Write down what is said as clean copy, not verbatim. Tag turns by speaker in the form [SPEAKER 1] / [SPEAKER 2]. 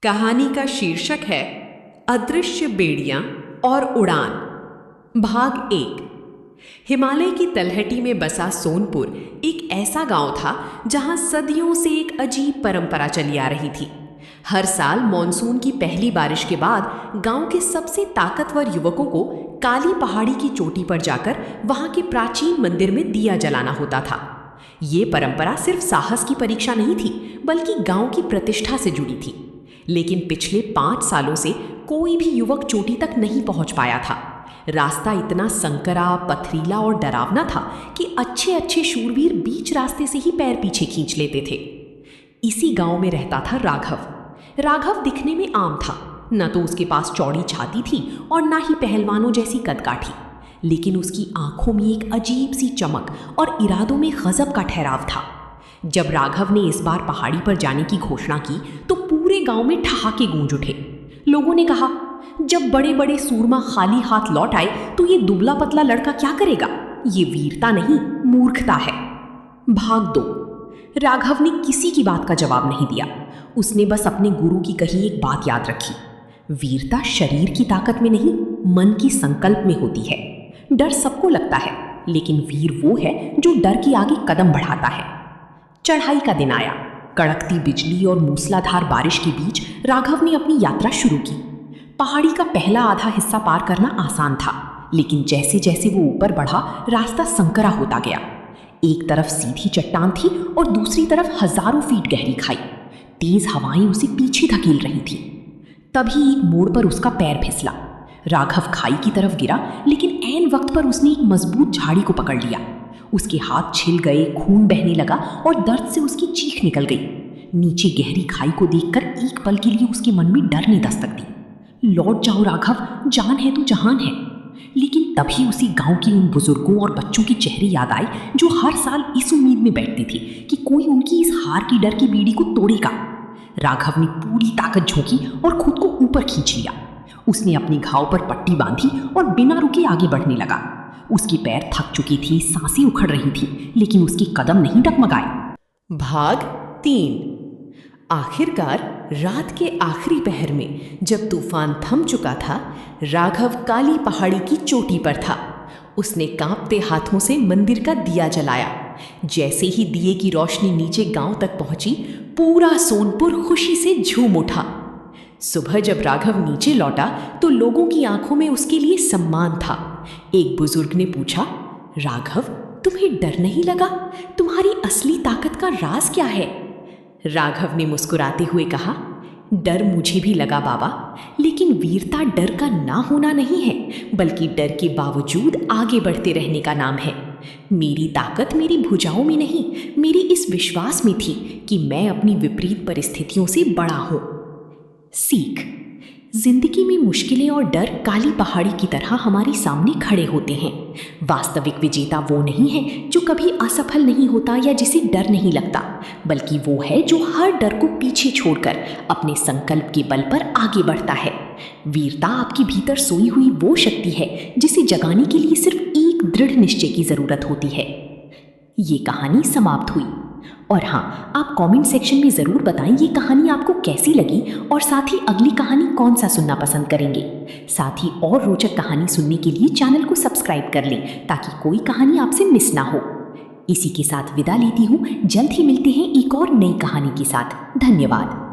[SPEAKER 1] कहानी का शीर्षक है अदृश्य बेड़ियां और उड़ान। भाग 1। हिमालय की तलहटी में बसा सोनपुर एक ऐसा गांव था जहां सदियों से एक अजीब परंपरा चली आ रही थी। हर साल मॉनसून की पहली बारिश के बाद गांव के सबसे ताकतवर युवकों को काली पहाड़ी की चोटी पर जाकर वहां के प्राचीन मंदिर में दिया जलाना होता था। ये परंपरा सिर्फ साहस की परीक्षा नहीं थी, बल्कि गांव की प्रतिष्ठा से जुड़ी थी। लेकिन पिछले 5 सालों से कोई भी युवक चोटी तक नहीं पहुंच पाया था। रास्ता इतना संकरा, पथरीला और डरावना था कि अच्छे अच्छे शूरवीर बीच रास्ते से ही पैर पीछे खींच लेते थे। इसी गांव में रहता था राघव। राघव दिखने में आम था, न तो उसके पास चौड़ी छाती थी और ना ही पहलवानों जैसी कदकाठी, लेकिन उसकी आंखों में एक अजीब सी चमक और इरादों में गजब का ठहराव था। जब राघव ने इस बार पहाड़ी पर जाने की घोषणा की तो पूरे गांव में ठहाके गूंज उठे। लोगों ने कहा, जब बड़े बड़े सूरमा खाली हाथ लौट आए तो ये दुबला पतला लड़का क्या करेगा? ये वीरता नहीं, मूर्खता है। भाग 2। राघव ने किसी की बात का जवाब नहीं दिया। उसने बस अपने गुरु की कही एक बात याद रखी, वीरता शरीर की ताकत में नहीं, मन की संकल्प में होती है। डर सबको लगता है, लेकिन वीर वो है जो डर के आगे कदम बढ़ाता है। चढ़ाई का दिन आया। कड़कती बिजली और मूसलाधार बारिश के बीच राघव ने अपनी यात्रा शुरू की। पहाड़ी का पहला आधा हिस्सा पार करना आसान था, लेकिन जैसे जैसे वो ऊपर बढ़ा रास्ता संकरा होता गया। एक तरफ सीधी चट्टान थी और दूसरी तरफ हजारों फीट गहरी खाई। तेज हवाएं उसे पीछे धकेल रही थी। तभी एक मोड़ पर उसका पैर फिसला। राघव खाई की तरफ गिरा, लेकिन ऐन वक्त पर उसने एक मजबूत झाड़ी को पकड़ लिया। उसके हाथ छिल गए, खून बहने लगा और दर्द से उसकी चीख निकल गई। नीचे गहरी खाई को देखकर एक पल के लिए उसके मन में डर ने दस्तक दी। लौट जाओ राघव, जान है तो जहान है। लेकिन तभी उसी गांव के उन बुजुर्गों और बच्चों के चेहरे याद आए जो हर साल इस उम्मीद में बैठती थी कि कोई उनकी इस हार की डर की बीड़ी को तोड़ेगा। राघव ने पूरी ताकत झोंकी और खुद को ऊपर खींच लिया। उसने अपने घाव पर पट्टी बांधी और बिना रुके आगे बढ़ने लगा। उसके पैर थक चुकी थी, सांसें उखड़ रही थी, लेकिन उसके कदम नहीं डगमगाए। भाग 3। आखिरकार रात के आखिरी पहर में जब तूफान थम चुका था, राघव काली पहाड़ी की चोटी पर था। उसने कांपते हाथों से मंदिर का दिया जलाया। जैसे ही दिए की रोशनी नीचे गांव तक पहुंची, पूरा सोनपुर खुशी से झूम उठा। सुबह जब राघव नीचे लौटा तो लोगों की आंखों में उसके लिए सम्मान था। एक बुजुर्ग ने पूछा, राघव, तुम्हें डर नहीं लगा? तुम्हारी असली ताकत का राज क्या है? राघव ने मुस्कुराते हुए कहा, डर मुझे भी लगा बाबा, लेकिन वीरता डर का ना होना नहीं है, बल्कि डर के बावजूद आगे बढ़ते रहने का नाम है। मेरी ताकत मेरी भुजाओं में नहीं, मेरी इस विश्वास में थी कि मैं अपनी विपरीत परिस्थितियों से बड़ा हूं। सीख, जिंदगी में मुश्किलें और डर काली पहाड़ी की तरह हमारे सामने खड़े होते हैं। वास्तविक विजेता वो नहीं है जो कभी असफल नहीं होता या जिसे डर नहीं लगता, बल्कि वो है जो हर डर को पीछे छोड़कर अपने संकल्प के बल पर आगे बढ़ता है। वीरता आपके भीतर सोई हुई वो शक्ति है जिसे जगाने के लिए सिर्फ एक दृढ़ निश्चय की जरूरत होती है। ये कहानी समाप्त हुई। और हाँ, आप कमेंट सेक्शन में ज़रूर बताएं ये कहानी आपको कैसी लगी और साथ ही अगली कहानी कौन सा सुनना पसंद करेंगे। साथ ही और रोचक कहानी सुनने के लिए चैनल को सब्सक्राइब कर लें ताकि कोई कहानी आपसे मिस ना हो। इसी के साथ विदा लेती हूँ। जल्द ही मिलते हैं एक और नई कहानी के साथ। धन्यवाद।